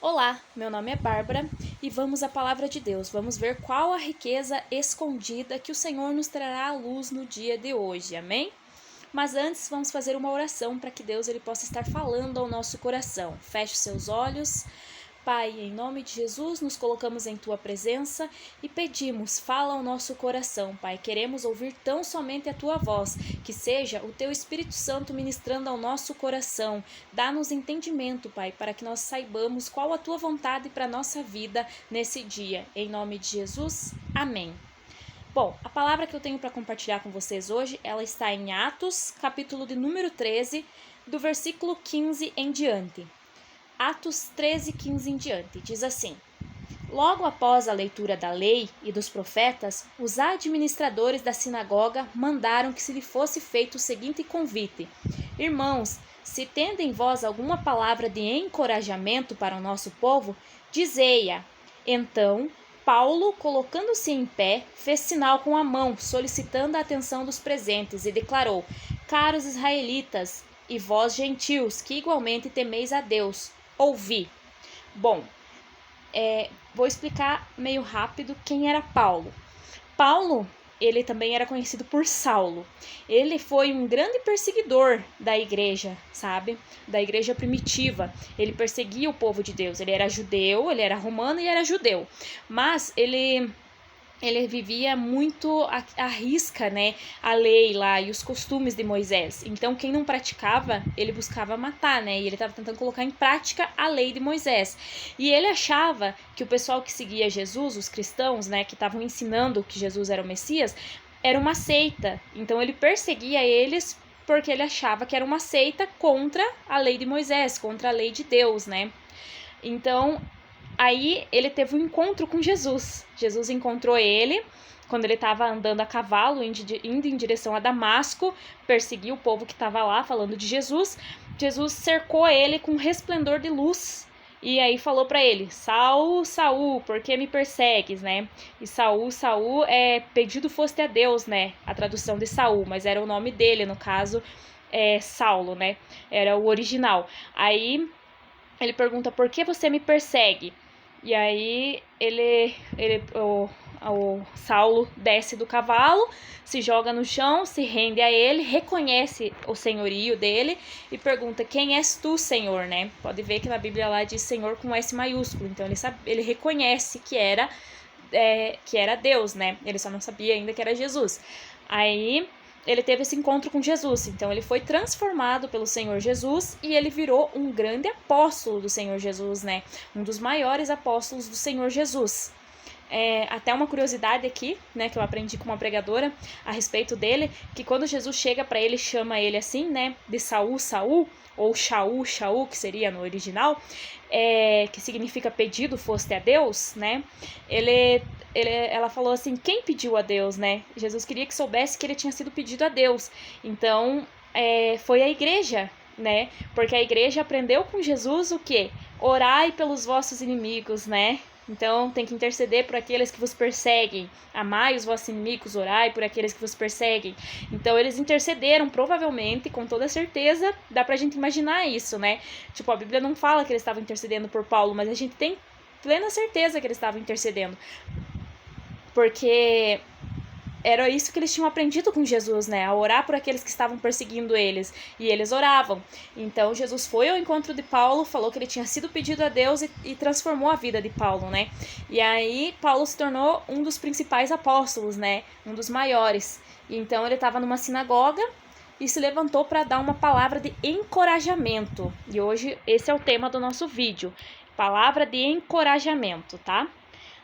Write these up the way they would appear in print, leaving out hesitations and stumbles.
Olá, meu nome é Bárbara e vamos à palavra de Deus. Vamos ver qual a riqueza escondida que o Senhor nos trará à luz no dia de hoje, amém? Mas antes vamos fazer uma oração para que Deus ele possa estar falando ao nosso coração. Feche seus olhos. Pai, em nome de Jesus, nos colocamos em Tua presença e pedimos, fala ao nosso coração, Pai. Queremos ouvir tão somente a Tua voz, que seja o Teu Espírito Santo ministrando ao nosso coração. Dá-nos entendimento, Pai, para que nós saibamos qual a Tua vontade para a nossa vida nesse dia. Em nome de Jesus, amém. Bom, a palavra que eu tenho para compartilhar com vocês hoje, ela está em Atos, capítulo de número 13, do versículo 15 em diante. Atos 13, 15 em diante, diz assim: Logo após a leitura da lei e dos profetas, os administradores da sinagoga mandaram que se lhe fosse feito o seguinte convite: Irmãos, se tende em vós alguma palavra de encorajamento para o nosso povo, dizei-a. Então, Paulo, colocando-se em pé, fez sinal com a mão, solicitando a atenção dos presentes, e declarou: Caros israelitas, e vós gentios, que igualmente temeis a Deus, ouvi. Bom, vou explicar meio rápido quem era Paulo. Paulo, ele também era conhecido por Saulo. Ele foi um grande perseguidor da igreja, sabe? Da igreja primitiva. Ele perseguia o povo de Deus. Ele era judeu, ele era romano e era judeu. Mas ele vivia muito à risca, né, a lei lá e os costumes de Moisés. Então, quem não praticava, ele buscava matar, né, e ele estava tentando colocar em prática a lei de Moisés. E ele achava que o pessoal que seguia Jesus, os cristãos, né, que estavam ensinando que Jesus era o Messias, era uma seita. Então, ele perseguia eles porque ele achava que era uma seita contra a lei de Moisés, contra a lei de Deus, né. Então, aí ele teve um encontro com Jesus. Jesus encontrou ele quando ele estava andando a cavalo, indo em direção a Damasco, perseguiu o povo que estava lá falando de Jesus. Jesus cercou ele com um resplendor de luz e aí falou para ele: Saul, Saul, por que me persegues, né? E Saul, Saul, pedido foste a Deus, né? A tradução de Saul, mas era o nome dele, no caso, Saulo, né? Era o original. Aí ele pergunta: por que você me persegue? E aí o Saulo desce do cavalo, se joga no chão, se rende a ele, reconhece o senhorio dele e pergunta: quem és tu, Senhor, né? Pode ver que na Bíblia lá diz Senhor com S maiúsculo, então ele reconhece que era Deus, né? Ele só não sabia ainda que era Jesus. Aí ele teve esse encontro com Jesus, então ele foi transformado pelo Senhor Jesus e ele virou um grande apóstolo do Senhor Jesus, né? Um dos maiores apóstolos do Senhor Jesus. Até uma curiosidade aqui, né, que eu aprendi com uma pregadora a respeito dele, que quando Jesus chega para ele, chama ele assim, né, de Saul, Saul, ou Shaul, Shaul, que seria no original, que significa pedido foste a Deus, né, ela falou assim: quem pediu a Deus, né? Jesus queria que soubesse que ele tinha sido pedido a Deus. Então, foi a igreja, né? Porque a igreja aprendeu com Jesus o quê? Orai pelos vossos inimigos, né? Então, tem que interceder por aqueles que vos perseguem. Amai os vossos inimigos, orai por aqueles que vos perseguem. Então, eles intercederam, provavelmente, com toda certeza, dá pra gente imaginar isso, né? Tipo, a Bíblia não fala que eles estavam intercedendo por Paulo, mas a gente tem plena certeza que eles estavam intercedendo. Porque era isso que eles tinham aprendido com Jesus, né? A orar por aqueles que estavam perseguindo eles. E eles oravam. Então, Jesus foi ao encontro de Paulo, falou que ele tinha sido pedido a Deus e transformou a vida de Paulo, né? E aí, Paulo se tornou um dos principais apóstolos, né? Um dos maiores. E então, ele estava numa sinagoga e se levantou para dar uma palavra de encorajamento. E hoje, esse é o tema do nosso vídeo. Palavra de encorajamento, tá?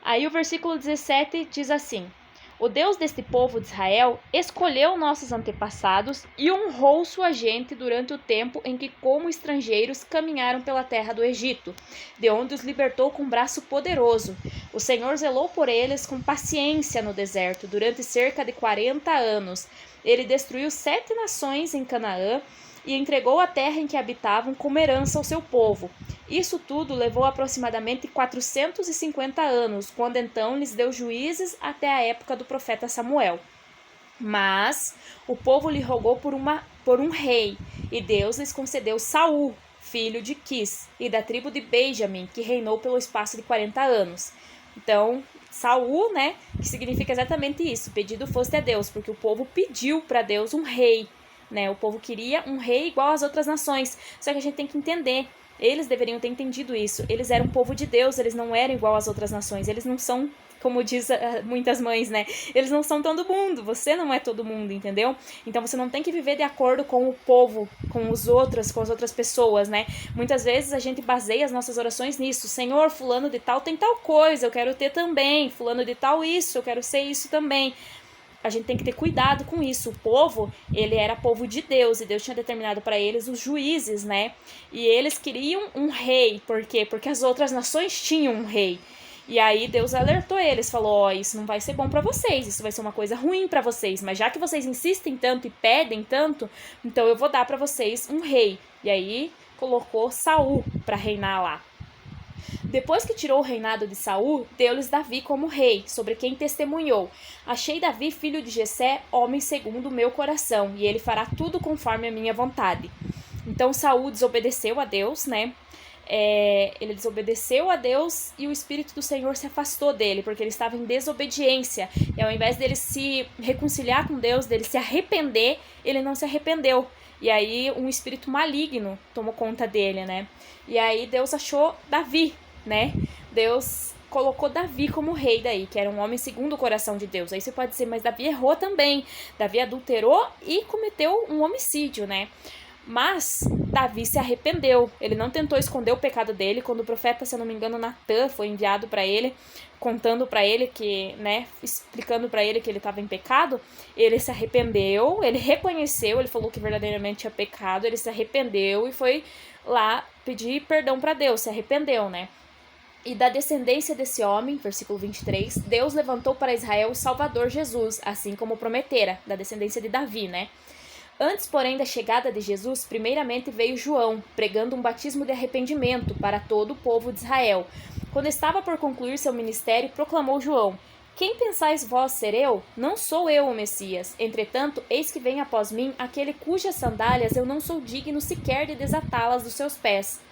Aí o versículo 17 diz assim: O Deus deste povo de Israel escolheu nossos antepassados e honrou sua gente durante o tempo em que, como estrangeiros, caminharam pela terra do Egito, de onde os libertou com um braço poderoso. O Senhor zelou por eles com paciência no deserto durante cerca de 40 anos. Ele destruiu 7 nações em Canaã e entregou a terra em que habitavam como herança ao seu povo. Isso tudo levou aproximadamente 450 anos, quando então lhes deu juízes até a época do profeta Samuel. Mas o povo lhe rogou por um rei, e Deus lhes concedeu Saul, filho de Quis, e da tribo de Benjamim, que reinou pelo espaço de 40 anos. Então, Saul, né, que significa exatamente isso, pedido foste a Deus, porque o povo pediu para Deus um rei, né, o povo queria um rei igual às outras nações, só que a gente tem que entender, eles deveriam ter entendido isso, eles eram povo de Deus, eles não eram igual às outras nações, eles não são, como diz muitas mães, né, eles não são todo mundo, você não é todo mundo, entendeu? Então você não tem que viver de acordo com o povo, com as outras pessoas, né, muitas vezes a gente baseia as nossas orações nisso, Senhor, fulano de tal tem tal coisa, eu quero ter também, fulano de tal isso, eu quero ser isso também. A gente tem que ter cuidado com isso. O povo, ele era povo de Deus, e Deus tinha determinado para eles os juízes, né? E eles queriam um rei. Por quê? Porque as outras nações tinham um rei. E aí Deus alertou eles, falou, ó, isso não vai ser bom para vocês, isso vai ser uma coisa ruim para vocês, mas já que vocês insistem tanto e pedem tanto, então eu vou dar para vocês um rei. E aí colocou Saul para reinar lá. Depois que tirou o reinado de Saul, deu-lhes Davi como rei, sobre quem testemunhou: achei Davi, filho de Jessé, homem segundo o meu coração, e ele fará tudo conforme a minha vontade. Então Saul desobedeceu a Deus, né? Ele desobedeceu a Deus e o Espírito do Senhor se afastou dele, porque ele estava em desobediência. E ao invés dele se reconciliar com Deus, dele se arrepender, ele não se arrependeu. E aí um espírito maligno tomou conta dele, né? E aí Deus achou Davi, né? Deus colocou Davi como rei daí, que era um homem segundo o coração de Deus. Aí você pode dizer, mas Davi errou também. Davi adulterou e cometeu um homicídio, né? Mas Davi se arrependeu, ele não tentou esconder o pecado dele. Quando o profeta, se eu não me engano, Natan foi enviado para ele, contando para ele que, né, explicando para ele que ele estava em pecado, ele se arrependeu, ele reconheceu, ele falou que verdadeiramente tinha pecado, ele se arrependeu e foi lá pedir perdão para Deus, se arrependeu, né? E da descendência desse homem, versículo 23, Deus levantou para Israel o Salvador Jesus, assim como prometera, da descendência de Davi, né? Antes, porém, da chegada de Jesus, primeiramente veio João, pregando um batismo de arrependimento para todo o povo de Israel. Quando estava por concluir seu ministério, proclamou João: quem pensais vós ser eu? Não sou eu o Messias. Entretanto, eis que vem após mim aquele cujas sandálias eu não sou digno sequer de desatá-las dos seus pés.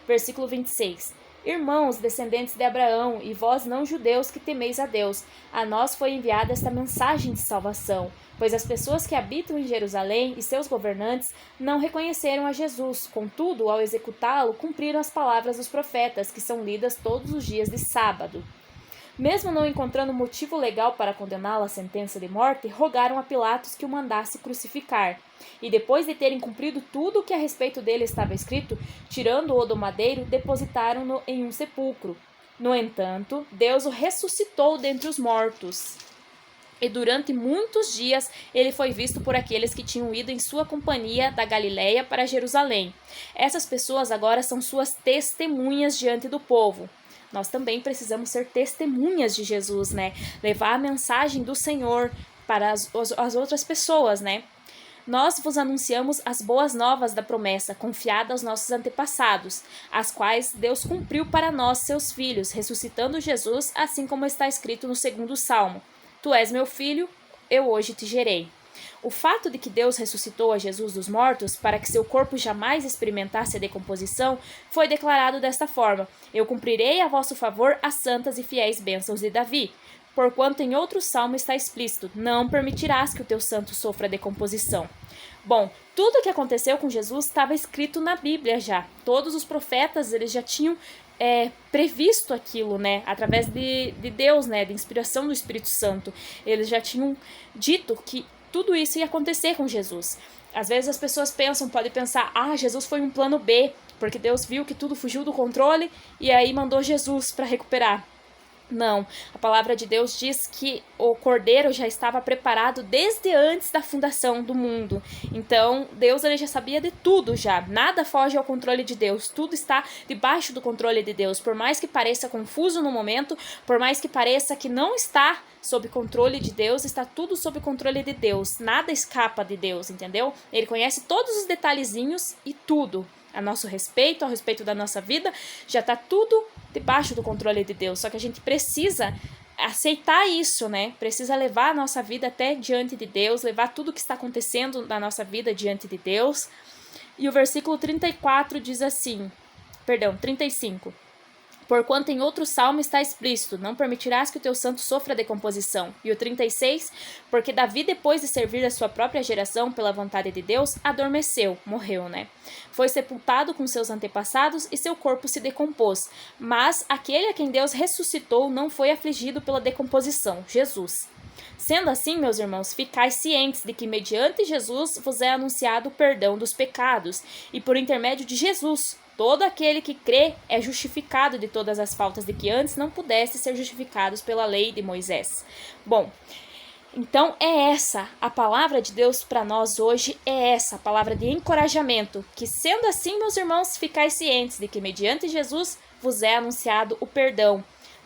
Versículo 26. Irmãos, descendentes de Abraão, e vós não judeus que temeis a Deus, a nós foi enviada esta mensagem de salvação, pois as pessoas que habitam em Jerusalém e seus governantes não reconheceram a Jesus, contudo, ao executá-lo, cumpriram as palavras dos profetas, que são lidas todos os dias de sábado. Mesmo não encontrando motivo legal para condená-lo à sentença de morte, rogaram a Pilatos que o mandasse crucificar. E depois de terem cumprido tudo o que a respeito dele estava escrito, tirando-o do madeiro, depositaram-no em um sepulcro. No entanto, Deus o ressuscitou dentre os mortos. E durante muitos dias ele foi visto por aqueles que tinham ido em sua companhia da Galiléia para Jerusalém. Essas pessoas agora são suas testemunhas diante do povo. Nós também precisamos ser testemunhas de Jesus, né? Levar a mensagem do Senhor para as outras pessoas, né? Nós vos anunciamos as boas novas da promessa, confiada aos nossos antepassados, as quais Deus cumpriu para nós, seus filhos, ressuscitando Jesus, assim como está escrito no 2º Salmo: Tu és meu filho, eu hoje te gerei. O fato de que Deus ressuscitou a Jesus dos mortos para que seu corpo jamais experimentasse a decomposição foi declarado desta forma: Eu cumprirei a vosso favor as santas e fiéis bênçãos de Davi. Porquanto em outro salmo está explícito: Não permitirás que o teu santo sofra decomposição. Bom, tudo o que aconteceu com Jesus estava escrito na Bíblia já. Todos os profetas eles já tinham previsto aquilo, né? Através de Deus, né? De inspiração do Espírito Santo. Eles já tinham dito que tudo isso ia acontecer com Jesus. Às vezes as pessoas podem pensar, Jesus foi um plano B, porque Deus viu que tudo fugiu do controle e aí mandou Jesus para recuperar. Não, a palavra de Deus diz que o cordeiro já estava preparado desde antes da fundação do mundo. Então, Deus ele já sabia de tudo já. Nada foge ao controle de Deus. Tudo está debaixo do controle de Deus. Por mais que pareça confuso no momento, por mais que pareça que não está sob controle de Deus, está tudo sob controle de Deus. Nada escapa de Deus, entendeu? Ele conhece todos os detalhezinhos e tudo. A nosso respeito, ao respeito da nossa vida, já está tudo debaixo do controle de Deus. Só que a gente precisa aceitar isso, né? Precisa levar a nossa vida até diante de Deus, levar tudo que está acontecendo na nossa vida diante de Deus E o versículo 34 diz assim, 35. Porquanto em outro salmo está explícito, não permitirás que o teu santo sofra decomposição. E o 36, porque Davi, depois de servir a sua própria geração pela vontade de Deus, adormeceu, morreu, né? Foi sepultado com seus antepassados e seu corpo se decompôs. Mas aquele a quem Deus ressuscitou não foi afligido pela decomposição, Jesus. Sendo assim, meus irmãos, ficais cientes de que mediante Jesus vos é anunciado o perdão dos pecados, e por intermédio de Jesus, todo aquele que crê é justificado de todas as faltas de que antes não pudesse ser justificados pela lei de Moisés. Bom, então é essa a palavra de Deus para nós hoje, é essa a palavra de encorajamento, que sendo assim, meus irmãos, ficais cientes de que mediante Jesus vos é anunciado o perdão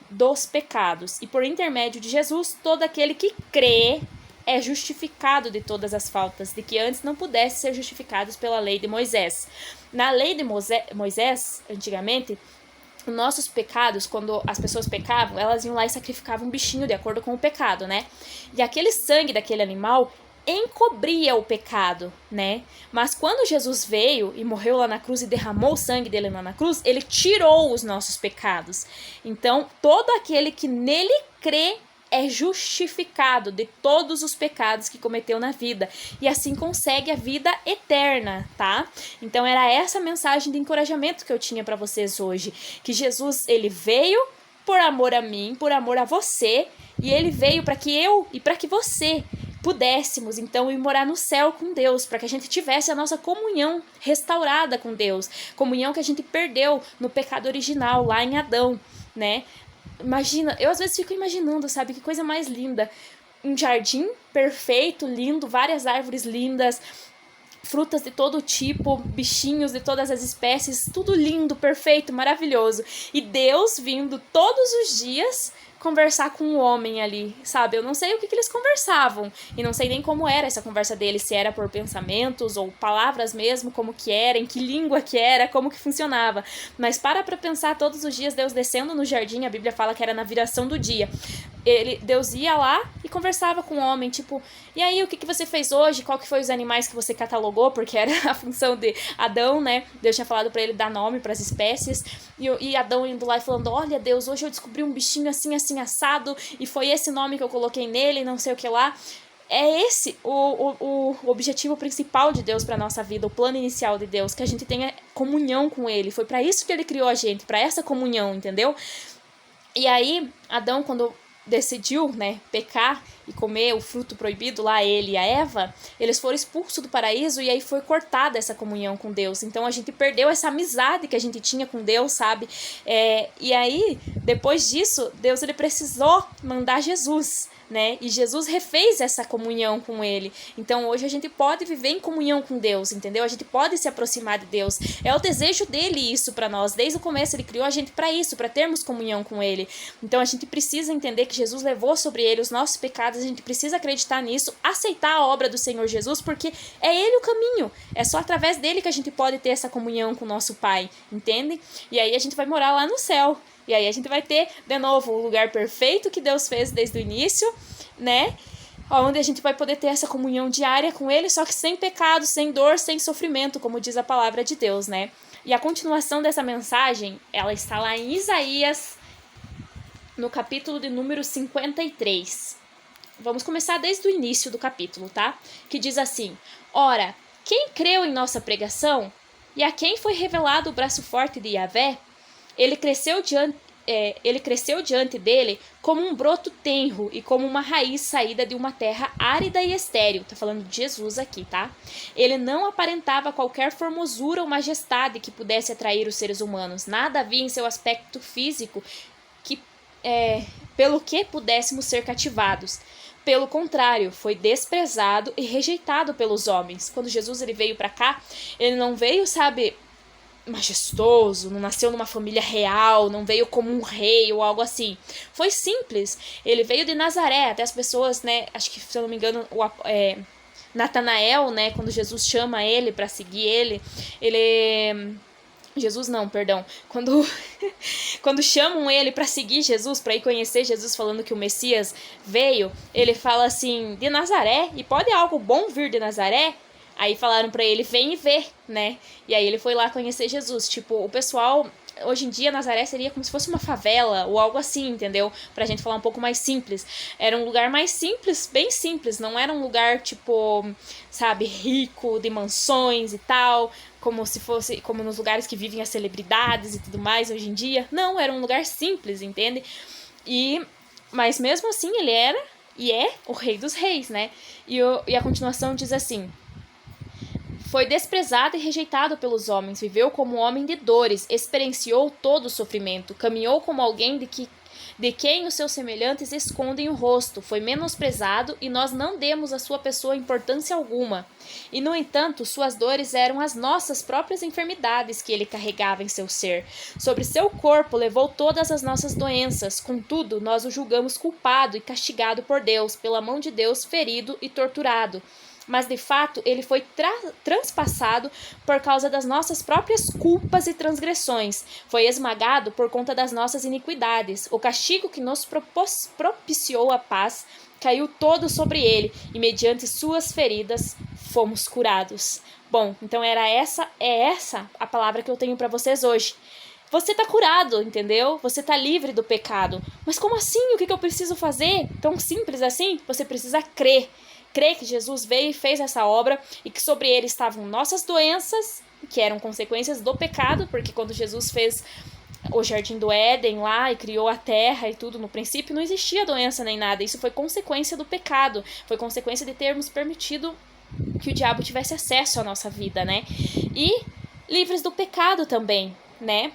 dos pecados, e por intermédio de Jesus, todo aquele que crê é justificado de todas as faltas de que antes não pudesse ser justificados pela lei de Moisés. Na lei de Moisés, antigamente, os nossos pecados, quando as pessoas pecavam, elas iam lá e sacrificavam um bichinho de acordo com o pecado, né? E aquele sangue daquele animal encobria o pecado, né? Mas quando Jesus veio e morreu lá na cruz e derramou o sangue dele lá na cruz, ele tirou os nossos pecados. Então, todo aquele que nele crê é justificado de todos os pecados que cometeu na vida e assim consegue a vida eterna, tá? Então era essa mensagem de encorajamento que eu tinha para vocês hoje, que Jesus, ele veio por amor a mim, por amor a você, e ele veio para que eu e para que você pudéssemos, então, ir morar no céu com Deus, para que a gente tivesse a nossa comunhão restaurada com Deus, comunhão que a gente perdeu no pecado original, lá em Adão, né? Imagina, eu às vezes fico imaginando, sabe, que coisa mais linda, um jardim perfeito, lindo, várias árvores lindas, frutas de todo tipo, bichinhos de todas as espécies, tudo lindo, perfeito, maravilhoso, e Deus vindo todos os dias conversar com um homem ali, sabe? Eu não sei o que eles conversavam, e não sei nem como era essa conversa deles, se era por pensamentos ou palavras mesmo, como que era, em que língua que era, como que funcionava. Mas para pensar todos os dias Deus descendo no jardim, a Bíblia fala que era na viração do dia. Deus ia lá e conversava com o homem, tipo, e aí, o que você fez hoje? Qual que foi os animais que você catalogou? Porque era a função de Adão, né? Deus tinha falado pra ele dar nome pras espécies, e Adão indo lá e falando, olha Deus, hoje eu descobri um bichinho assim, assim, assado, e foi esse nome que eu coloquei nele, não sei o que lá. É esse o objetivo principal de Deus para nossa vida, o plano inicial de Deus, que a gente tenha comunhão com ele. Foi para isso que ele criou a gente, para essa comunhão, entendeu? E aí, Adão, quando decidiu, né, pecar e comer o fruto proibido lá, ele e a Eva, eles foram expulsos do paraíso e aí foi cortada essa comunhão com Deus. Então a gente perdeu essa amizade que a gente tinha com Deus, sabe? E aí, depois disso, Deus ele precisou mandar Jesus, né? E Jesus refez essa comunhão com ele. Então hoje a gente pode viver em comunhão com Deus, entendeu? A gente pode se aproximar de Deus. É o desejo dele isso para nós. Desde o começo ele criou a gente para isso, para termos comunhão com ele. Então a gente precisa entender que Jesus levou sobre ele os nossos pecados, a gente precisa acreditar nisso, aceitar a obra do Senhor Jesus, porque é ele o caminho. É só através dele que a gente pode ter essa comunhão com o nosso Pai, entende? E aí a gente vai morar lá no céu. E aí a gente vai ter, de novo, o lugar perfeito que Deus fez desde o início, né? Onde a gente vai poder ter essa comunhão diária com Ele, só que sem pecado, sem dor, sem sofrimento, como diz a palavra de Deus, né? E a continuação dessa mensagem, ela está lá em Isaías, no capítulo de número 53. Vamos começar desde o início do capítulo, tá? Que diz assim, ora, quem creu em nossa pregação? E a quem foi revelado o braço forte de Yahvé? Ele cresceu diante dele como um broto tenro e como uma raiz saída de uma terra árida e estéril. Tá falando de Jesus aqui, tá? Ele não aparentava qualquer formosura ou majestade que pudesse atrair os seres humanos. Nada havia em seu aspecto físico pelo que pudéssemos ser cativados. Pelo contrário, foi desprezado e rejeitado pelos homens. Quando Jesus ele veio para cá, ele não veio, sabe, majestoso, não nasceu numa família real, não veio como um rei ou algo assim. Foi simples. Ele veio de Nazaré, até as pessoas, né, acho que, se eu não me engano, Natanael, né, quando Jesus chama ele para seguir ele Jesus não, perdão. Quando chamam ele para seguir Jesus, para ir conhecer Jesus, falando que o Messias veio, ele fala assim, de Nazaré? E pode algo bom vir de Nazaré? Aí falaram pra ele, vem e vê, né? E aí ele foi lá conhecer Jesus. Tipo, o pessoal, hoje em dia, Nazaré seria como se fosse uma favela ou algo assim, entendeu? Pra gente falar um pouco mais simples. Era um lugar mais simples, bem simples. Não era um lugar, tipo, sabe, rico, de mansões e tal, como se fosse, como nos lugares que vivem as celebridades e tudo mais hoje em dia. Não, era um lugar simples, entende? Mas mesmo assim ele era e é o Rei dos Reis, né? E a continuação diz assim: foi desprezado e rejeitado pelos homens, viveu como homem de dores, experienciou todo o sofrimento, caminhou como alguém de quem os seus semelhantes escondem o rosto, foi menosprezado e nós não demos à sua pessoa importância alguma. E, no entanto, suas dores eram as nossas próprias enfermidades que ele carregava em seu ser. Sobre seu corpo levou todas as nossas doenças, contudo, nós o julgamos culpado e castigado por Deus, pela mão de Deus, ferido e torturado. Mas, de fato, ele foi transpassado por causa das nossas próprias culpas e transgressões. Foi esmagado por conta das nossas iniquidades. O castigo que nos propiciou a paz caiu todo sobre ele, e mediante suas feridas fomos curados. Bom, então é essa a palavra que eu tenho para vocês hoje. Você tá curado, entendeu? Você tá livre do pecado. Mas como assim? O que eu preciso fazer? Tão simples assim? Você precisa crer. Crer que Jesus veio e fez essa obra e que sobre ele estavam nossas doenças, que eram consequências do pecado, porque quando Jesus fez o Jardim do Éden lá e criou a terra e tudo, no princípio não existia doença nem nada. Isso foi consequência do pecado, foi consequência de termos permitido que o diabo tivesse acesso à nossa vida, né? E livres do pecado também, né?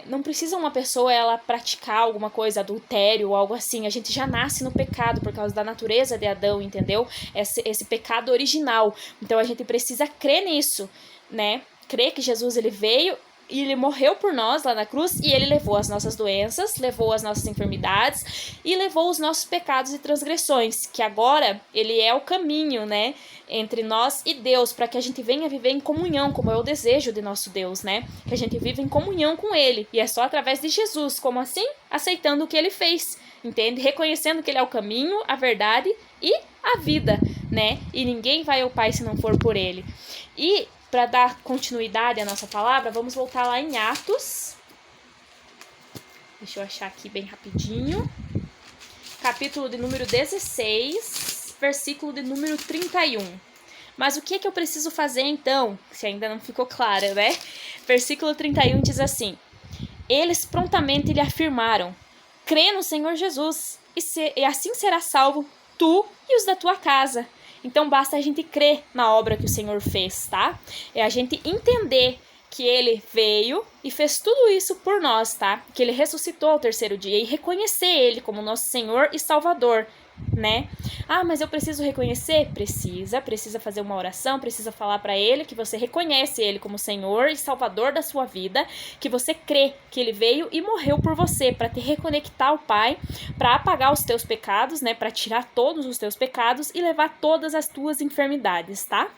Não precisa uma pessoa ela praticar alguma coisa, adultério ou algo assim. A gente já nasce no pecado por causa da natureza de Adão, entendeu? Esse pecado original. Então a gente precisa crer nisso, né? Crer que Jesus ele veio e ele morreu por nós lá na cruz e ele levou as nossas doenças, levou as nossas enfermidades e levou os nossos pecados e transgressões, que agora ele é o caminho, né, entre nós e Deus, para que a gente venha viver em comunhão, como é o desejo de nosso Deus, né, que a gente viva em comunhão com ele, e é só através de Jesus. Como assim? Aceitando o que ele fez, entende? Reconhecendo que ele é o caminho, a verdade e a vida, né, e ninguém vai ao Pai se não for por ele. E para dar continuidade à nossa palavra, vamos voltar lá em Atos. Deixa eu achar aqui bem rapidinho. Capítulo de número 16, versículo de número 31. Mas o que eu preciso fazer então? Se ainda não ficou claro, né? Versículo 31 diz assim: eles prontamente lhe afirmaram: crê no Senhor Jesus, e assim será salvo tu e os da tua casa. Então basta a gente crer na obra que o Senhor fez, tá? É a gente entender que ele veio e fez tudo isso por nós, tá? Que ele ressuscitou ao terceiro dia e reconhecer ele como nosso Senhor e Salvador, né? Ah, mas eu preciso reconhecer? Precisa fazer uma oração, precisa falar para ele que você reconhece ele como Senhor e Salvador da sua vida, que você crê que ele veio e morreu por você para te reconectar ao Pai, para apagar os teus pecados, né, para tirar todos os teus pecados e levar todas as tuas enfermidades, tá?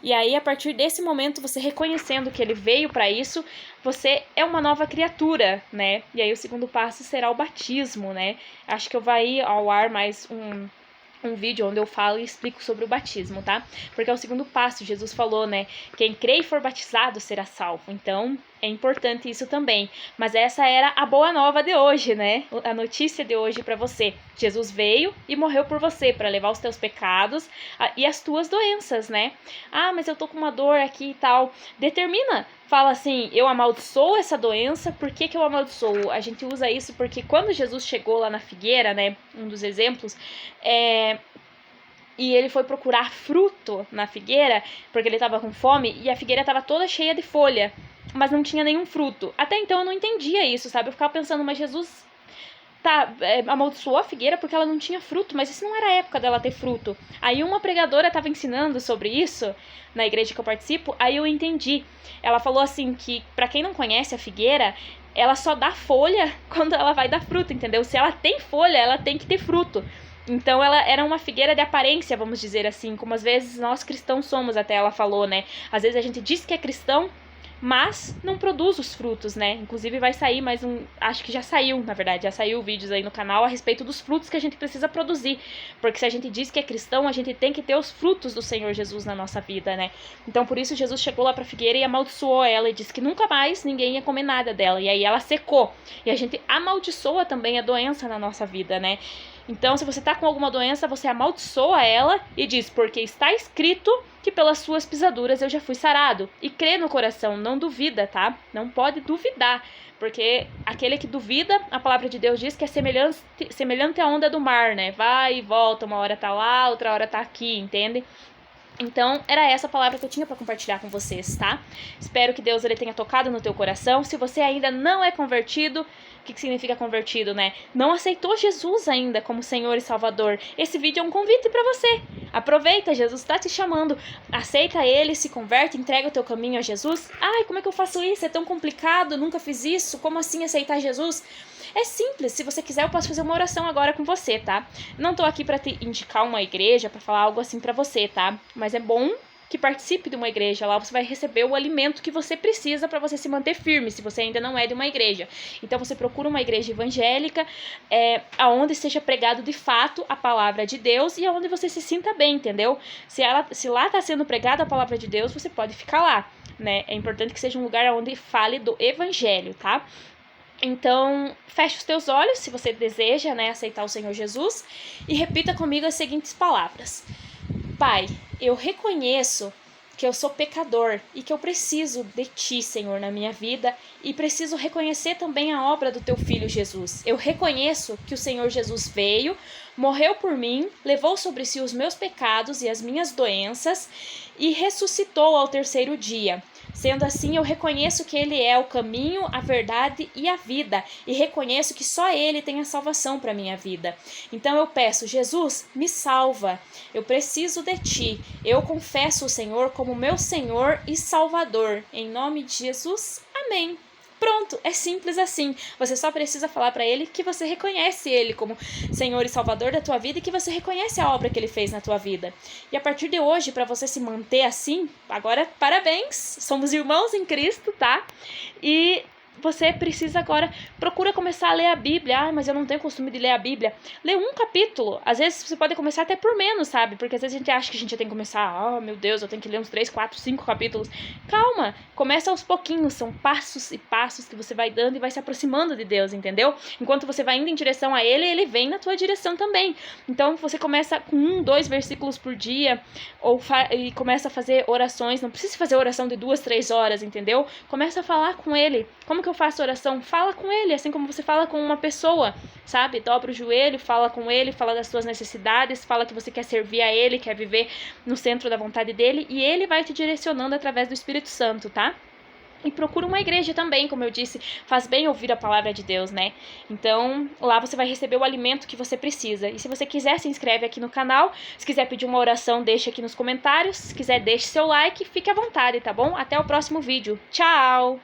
E aí a partir desse momento, você reconhecendo que ele veio para isso, você é uma nova criatura, né? E aí o segundo passo será o batismo, né? Acho que eu vou ir ao ar mais um vídeo onde eu falo e explico sobre o batismo, tá? Porque é o segundo passo, Jesus falou, né? Quem crê e for batizado será salvo. Então, é importante isso também. Mas essa era a boa nova de hoje, né? A notícia de hoje pra você. Jesus veio e morreu por você, pra levar os teus pecados e as tuas doenças, né? Ah, mas eu tô com uma dor aqui e tal. Determina. Fala assim, eu amaldiçoo essa doença. Por que eu amaldiçoo? A gente usa isso porque quando Jesus chegou lá na figueira, né? Um dos exemplos, e ele foi procurar fruto na figueira, porque ele estava com fome, e a figueira estava toda cheia de folha, mas não tinha nenhum fruto. Até então eu não entendia isso, sabe? Eu ficava pensando, mas Jesus amaldiçoou a figueira porque ela não tinha fruto, mas isso não era a época dela ter fruto. Aí uma pregadora estava ensinando sobre isso na igreja que eu participo, aí eu entendi. Ela falou assim que, para quem não conhece a figueira, ela só dá folha quando ela vai dar fruto, entendeu? Se ela tem folha, ela tem que ter fruto. Então ela era uma figueira de aparência, vamos dizer assim, como às vezes nós cristãos somos, até ela falou, né? Às vezes a gente diz que é cristão, mas não produz os frutos, né? Inclusive vai sair mais acho que já saiu, na verdade, já saiu vídeos aí no canal a respeito dos frutos que a gente precisa produzir, porque se a gente diz que é cristão, a gente tem que ter os frutos do Senhor Jesus na nossa vida, né? Então por isso Jesus chegou lá pra figueira e amaldiçoou ela e disse que nunca mais ninguém ia comer nada dela, e aí ela secou, e a gente amaldiçoa também a doença na nossa vida, né? Então, se você tá com alguma doença, você amaldiçoa ela e diz, porque está escrito que pelas suas pisaduras eu já fui sarado. E crê no coração, não duvida, tá? Não pode duvidar, porque aquele que duvida, a palavra de Deus diz que é semelhante à onda do mar, né? Vai e volta, uma hora tá lá, outra hora tá aqui, entende? Então, era essa a palavra que eu tinha para compartilhar com vocês, tá? Espero que Deus ele tenha tocado no teu coração. Se você ainda não é convertido, o que significa convertido, né? Não aceitou Jesus ainda como Senhor e Salvador. Esse vídeo é um convite para você. Aproveita, Jesus está te chamando. Aceita Ele, se converte, entrega o teu caminho a Jesus. Ai, como é que eu faço isso? É tão complicado, nunca fiz isso. Como assim aceitar Jesus? É simples, se você quiser eu posso fazer uma oração agora com você, tá? Não tô aqui pra te indicar uma igreja, pra falar algo assim pra você, tá? Mas é bom que participe de uma igreja, lá você vai receber o alimento que você precisa pra você se manter firme, se você ainda não é de uma igreja. Então você procura uma igreja evangélica, aonde seja pregado de fato a palavra de Deus e aonde você se sinta bem, entendeu? Se lá tá sendo pregada a palavra de Deus, você pode ficar lá, né? É importante que seja um lugar onde fale do evangelho, tá? Então, feche os teus olhos, se você deseja, né, aceitar o Senhor Jesus, e repita comigo as seguintes palavras. Pai, eu reconheço que eu sou pecador e que eu preciso de Ti, Senhor, na minha vida, e preciso reconhecer também a obra do Teu Filho Jesus. Eu reconheço que o Senhor Jesus veio, morreu por mim, levou sobre si os meus pecados e as minhas doenças e ressuscitou ao terceiro dia. Sendo assim, eu reconheço que Ele é o caminho, a verdade e a vida, e reconheço que só Ele tem a salvação para a minha vida. Então eu peço, Jesus, me salva, eu preciso de Ti, eu confesso o Senhor como meu Senhor e Salvador. Em nome de Jesus, amém. Pronto, é simples assim. Você só precisa falar para Ele que você reconhece Ele como Senhor e Salvador da tua vida e que você reconhece a obra que Ele fez na tua vida. E a partir de hoje, para você se manter assim, agora parabéns, somos irmãos em Cristo, tá? E você precisa agora, procura começar a ler a Bíblia. Ah, mas eu não tenho costume de ler a Bíblia. Lê um capítulo. Às vezes você pode começar até por menos, sabe? Porque às vezes a gente acha que a gente já tem que começar, meu Deus, eu tenho que ler uns 3, 4, 5 capítulos. Calma, começa aos pouquinhos. São passos e passos que você vai dando e vai se aproximando de Deus, entendeu? Enquanto você vai indo em direção a Ele, Ele vem na tua direção também. Então você começa com 1, 2 versículos por dia e começa a fazer orações. Não precisa fazer oração de 2, 3 horas, entendeu? Começa a falar com Ele. Como que eu faço oração? Fala com Ele, assim como você fala com uma pessoa, sabe? Dobra o joelho, fala com Ele, fala das suas necessidades, fala que você quer servir a Ele, quer viver no centro da vontade dEle, e Ele vai te direcionando através do Espírito Santo, tá? E procura uma igreja também, como eu disse, faz bem ouvir a palavra de Deus, né? Então, lá você vai receber o alimento que você precisa. E se você quiser, se inscreve aqui no canal. Se quiser pedir uma oração, deixa aqui nos comentários. Se quiser, deixe seu like. Fique à vontade, tá bom? Até o próximo vídeo. Tchau!